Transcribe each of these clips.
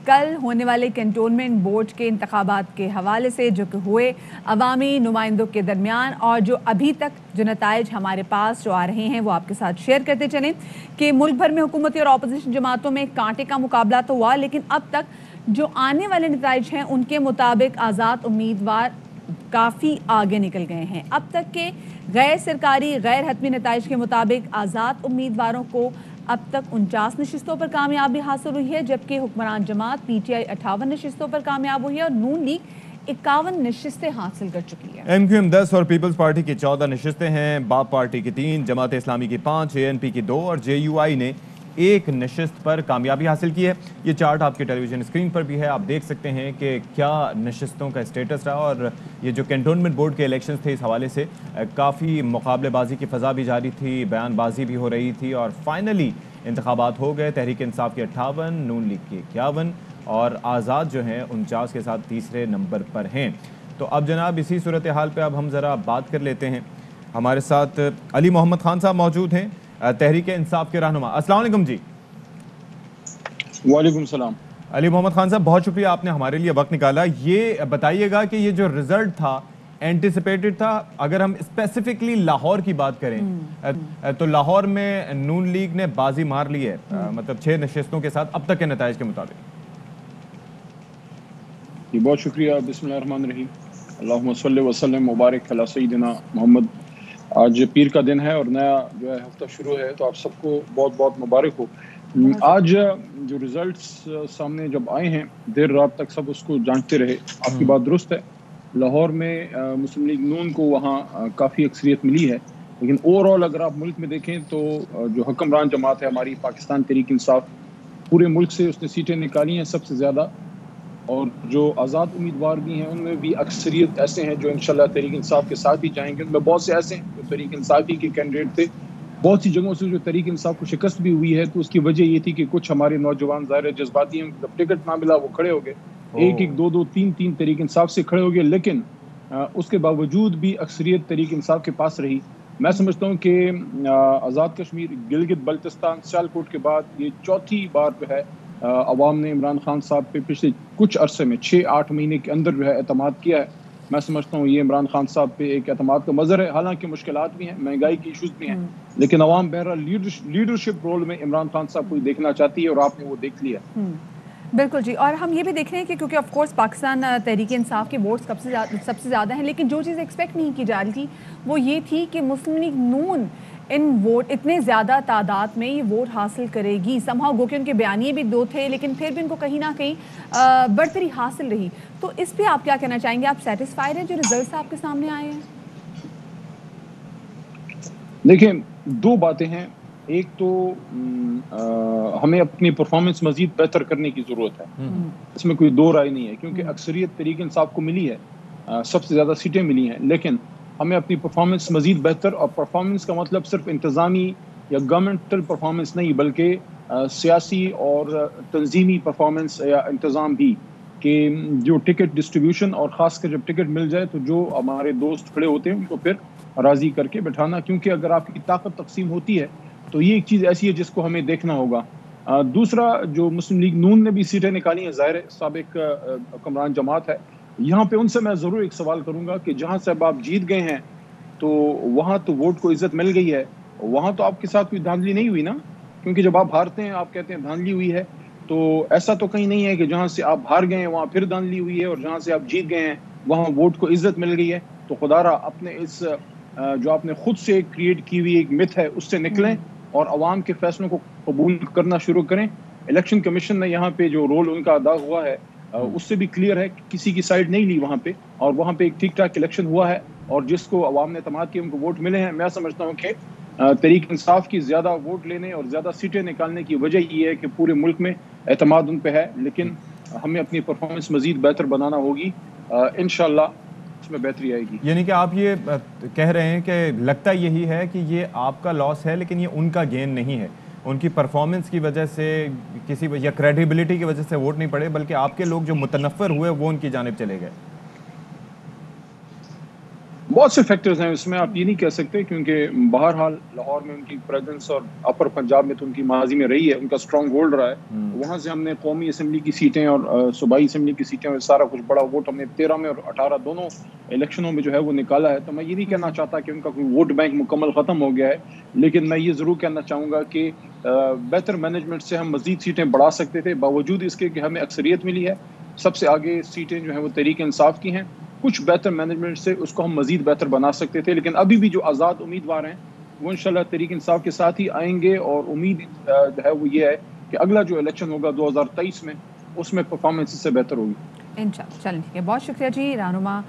कल होने वाले कैंटोनमेंट बोर्ड के इंतखाबात के हवाले से जो कि हुए अवामी नुमाइंदों के दरमियान और जो अभी तक जो नताइज हमारे पास जो आ रहे हैं वो आपके साथ शेयर करते चलें कि मुल्क भर में हुकूमती और अपोजिशन जमातों में कांटे का मुकाबला तो हुआ, लेकिन अब तक जो आने वाले नताइज हैं उनके मुताबिक आज़ाद उम्मीदवार काफ़ी आगे निकल गए हैं। अब तक के गैर सरकारी गैर हतमी नताइज के मुताबिक आज़ाद उम्मीदवारों को अब तक 49 नशिस्तों पर कामयाबी हासिल हुई है, जबकि हुक्मरान जमात पीटीआई 58 नशिस्तों पर कामयाब हुई है और नून लीग 51 नशिस्तें हासिल कर चुकी है। एमक्यूएम 10 और पीपल्स पार्टी की 14 नशिस्तें हैं, बाप पार्टी की 3, जमात इस्लामी की 5, एएनपी की 2 और जेयूआई ने 1 नशिस्त पर कामयाबी हासिल की है। ये चार्ट आपके टेलीविजन स्क्रीन पर भी है, आप देख सकते हैं कि क्या नशिस्तों का स्टेटस रहा। और ये जो कैंटोनमेंट बोर्ड के इलेक्शंस थे, इस हवाले से काफ़ी मुकाबलेबाजी की फ़ज़ा भी जारी थी, बयानबाजी भी हो रही थी और फाइनली इंतखाबात हो गए। तहरीक इंसाफ की 58, नून लीग की 51 और आज़ाद जो हैं 49 के साथ तीसरे नंबर पर हैं। तो अब जनाब इसी सूरत हाल पे अब हम ज़रा बात कर लेते हैं। हमारे साथ अली मोहम्मद खान साहब मौजूद हैं, तहरीक इंसाफ के रहनुमा। अस्सलाम वालेकुम जी। वालेकुम सलाम। अली मोहम्मद खान साहब, बहुत शुक्रिया आपने हमारे लिए वक्त निकाला। ये बताइएगा कि ये जो रिजल्ट था एंटिसिपेटेड था? अगर हम स्पेसिफिकली लाहौर की बात करें तो लाहौर में नून लीग ने बाजी मार ली है, मतलब 6 नशिस्तों के साथ अब तक के नताइज के मुताबिक। बहुत शुक्रिया। बिस्मिल्लाहिर्रहमानिर्रहीम, अल्लाहुम्मा सल्लि व सल्लिम मुबारक अला सय्यिदिना मोहम्मद। आज पीर का दिन है और नया जो है हफ्ता शुरू है, तो आप सबको बहुत बहुत मुबारक हो। आज जो रिजल्ट्स सामने जब आए हैं, देर रात तक सब उसको जांचते रहे। आपकी बात दुरुस्त है, लाहौर में मुस्लिम लीग नून को वहाँ काफ़ी अक्सरियत मिली है, लेकिन ओवरऑल अगर आप मुल्क में देखें तो जो हुक्मरान जमात है हमारी पाकिस्तान तहरीक इंसाफ, पूरे मुल्क से उसने सीटें निकाली हैं सबसे ज़्यादा। और जो आज़ाद उम्मीदवार भी हैं उनमें भी अक्सरियत ऐसे हैं जो इंशाल्लाह तहरीक इंसाफ के साथ ही जाएंगे। उनमें बहुत से ऐसे हैं जो तहरीक इंसाफ ही के कैंडिडेट थे। बहुत सी जगहों से जो तहरीक इंसाफ को शिकस्त भी हुई है, तो उसकी वजह ये थी कि कुछ हमारे नौजवान ज़ाहिर जज्बाती हैं, जब टिकट ना मिला वो खड़े हो गए, 1-1, 2-2, 3-3 तहरीक इंसाफ से खड़े हो गए, लेकिन उसके बावजूद भी अक्सरियत तहरीक इंसाफ के पास रही। मैं समझता हूँ कि आज़ाद कश्मीर, गिलगित बल्तिस्तान, सियालकोट के बाद ये चौथी बार जो है अवाम ने इमरान खान साहब पे पिछले कुछ अरसे में 6-8 महीने के अंदर जो है एतमाद किया है। मैं समझता हूँ ये इमरान खान साहब पे एक एतमाद का मज़हर है। हालांकि मुश्किलात भी हैं, महंगाई की इशूज़ भी हैं, लेकिन अवाम बहरहाल लीडरशिप रोल में इमरान खान साहब को देखना चाहती है और आपने वो देख लिया। बिल्कुल जी। और हम ये भी देख रहे हैं कि क्योंकि ऑफ कोर्स पाकिस्तान तहरीक इंसाफ के वोट्स सबसे ज़्यादा हैं, लेकिन जो चीज़ एक्सपेक्ट नहीं की जा रही थी वो ये थी कि मुस्लिम लीग नून इन वोट इतने ज़्यादा तादाद में ये वोट हासिल करेगी। समहाउ गो कि उनके बयानिए भी 2 थे, लेकिन फिर भी उनको कहीं ना कहीं बढ़तरी हासिल रही। तो इस पे आप क्या कहना चाहेंगे? आप सेटिस्फाइड हैं जो रिजल्ट्स आपके सामने आए हैं? देखिए, 2 बातें हैं। एक तो हमें अपनी परफॉर्मेंस मजीद बेहतर करने की ज़रूरत है, इसमें कोई 2 राय नहीं है, क्योंकि अक्सरियत तहरीक इंसाफ को मिली है, सबसे ज़्यादा सीटें मिली हैं, लेकिन हमें अपनी परफॉर्मेंस मजीद बेहतर, और परफॉर्मेंस का मतलब सिर्फ इंतज़ामी या गवर्नमेंटल परफॉर्मेंस नहीं, बल्कि सियासी और तंजीमी परफॉर्मेंस या इंतज़ाम भी, कि जो टिकट डिस्ट्रीब्यूशन और ख़ासकर जब टिकट मिल जाए तो जो हमारे दोस्त खड़े होते हैं उनको फिर राज़ी करके बैठाना, क्योंकि अगर आपकी ताकत तकसीम होती है तो ये एक चीज़ ऐसी है जिसको हमें देखना होगा। दूसरा, जो मुस्लिम लीग नून ने भी सीटें निकाली हैं, ज़ाहिर है साबिक हुक्मरान जमात है, यहाँ पे उनसे मैं ज़रूर एक सवाल करूँगा कि जहाँ से अब आप जीत गए हैं तो वहाँ तो वोट को इज़्ज़त मिल गई है, वहाँ तो आपके साथ कोई धांधली नहीं हुई ना? क्योंकि जब आप हारते हैं आप कहते हैं धांधली हुई है, तो ऐसा तो कहीं नहीं है कि जहाँ से आप हार गए हैं वहाँ फिर धांधली हुई है और जहाँ से आप जीत गए हैं वहाँ वोट को इज़्ज़त मिल गई है। तो खुदारा अपने इस जो आपने खुद से क्रिएट की हुई एक मिथ है उससे निकलें और अवाम के फैसलों को कबूल करना शुरू करें। इलेक्शन कमीशन ने यहाँ पे जो रोल उनका अदा हुआ है उससे भी क्लियर है, किसी की साइड नहीं ली वहाँ पे, और वहाँ पे एक ठीक ठाक इलेक्शन हुआ है और जिसको अवाम ने एतमाद किया उनको वोट मिले हैं। मैं समझता हूँ कि तहरीक इंसाफ की ज़्यादा वोट लेने और ज़्यादा सीटें निकालने की वजह ये है कि पूरे मुल्क में एतमाद उन पे है, लेकिन हमें अपनी परफॉर्मेंस मज़ीद बेहतर बनाना होगी। इंशाअल्लाह इसमें बेहतरी आएगी। यानी कि आप ये कह रहे हैं कि लगता यही है कि ये आपका लॉस है लेकिन ये उनका गेन नहीं है, उनकी परफॉर्मेंस की वजह से किसी या क्रेडिबिलिटी की वजह से वोट नहीं पड़े, बल्कि आपके लोग जो मुतनफ़्फ़िर हुए वो उनकी जानिब चले गए। بہت سے فیکٹرز ہیں اس میں، آپ یہ نہیں کہہ سکتے، کیونکہ بہرحال لاہور میں ان کی پریزنس اور اپر پنجاب میں تو ان کی ماضی میں رہی ہے، ان کا اسٹرانگ ہولڈ رہا ہے. وہاں سے ہم نے قومی اسمبلی کی سیٹیں اور صوبائی اسمبلی کی سیٹیں اور سارا کچھ بڑا ووٹ ہم نے 13 میں اور 18 دونوں الیکشنوں میں جو ہے وہ نکالا ہے. تو میں یہ نہیں کہنا چاہتا کہ ان کا کوئی ووٹ بینک مکمل ختم ہو گیا ہے، لیکن میں یہ ضرور کہنا چاہوں گا کہ بہتر مینجمنٹ سے ہم مزید سیٹیں بڑھا سکتے تھے، باوجود اس کے کہ ہمیں اکثریت ملی ہے. سب سے آگے سیٹیں جو ہیں وہ تحریک انصاف کی ہیں. کچھ بہتر مینجمنٹ سے اس کو ہم مزید بہتر بنا سکتے تھے، لیکن ابھی بھی جو آزاد امیدوار ہیں وہ انشاءاللہ تحریک انصاف کے ساتھ ہی آئیں گے. اور امید جو ہے وہ یہ ہے کہ اگلا جو الیکشن ہوگا 2023 میں، اس میں پرفارمنس اس سے بہتر ہوگی انشاءاللہ. چلیں ٹھیک ہے، بہت شکریہ جی. رہنما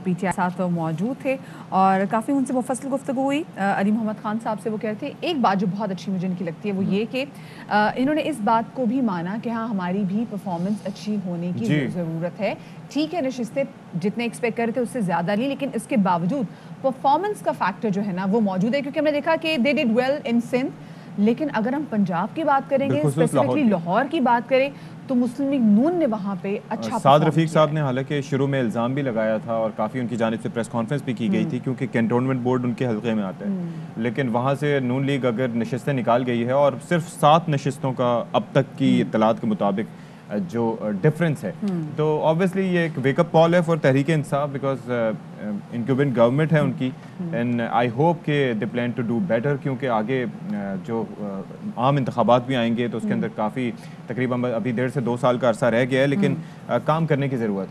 پی ٹی آئی ساتھ موجود تھے اور کافی ان سے مفصل گفتگو ہوئی. علی محمد خان صاحب سے وہ کہہ رہے تھے ایک بات جو بہت اچھی مجھے ان کی لگتی ہے وہ یہ کہ انہوں نے اس بات کو بھی مانا کہ ہاں ہماری بھی پرفارمنس اچھی ہونے کی ضرورت ہے. ٹھیک ہے نشستیں جتنے ایکسپیکٹ کر رہے تھے اس سے زیادہ نہیں، لیکن اس کے باوجود پرفارمنس کا فیکٹر جو ہے نا وہ موجود ہے، کیونکہ ہم نے دیکھا کہ دے ڈڈ ویل ان سندھ. لیکن اگر ہم پنجاب کی بات کریں گے، اسپیسیفکلی لاہور کی بات کریں، تو مسلم لیگ نون نے وہاں پہ اچھا سعد رفیق صاحب نے حالانکہ شروع میں الزام بھی لگایا تھا اور کافی ان کی جانب سے پریس کانفرنس بھی کی گئی تھی، کیونکہ کینٹونمنٹ بورڈ ان کے حلقے میں آتا ہے، لیکن وہاں سے نون لیگ اگر نشستیں نکال گئی ہے اور صرف 7 نشستوں کا اب تک کی اطلاعات کے مطابق جو ڈفرینس ہے، تو آبویسلی یہ ایک ویک اپ کال ہے for Tehreek Insaf, because انکیوبنٹ government ہے ان کی، اینڈ آئی ہوپ کہ دے پلان ٹو ڈو بیٹر، کیونکہ آگے جو عام انتخابات بھی آئیں گے تو اس کے اندر کافی تقریباً ابھی 1.5 سے 2 سال کا عرصہ رہ گیا ہے، لیکن کام کرنے کی ضرورت ہے.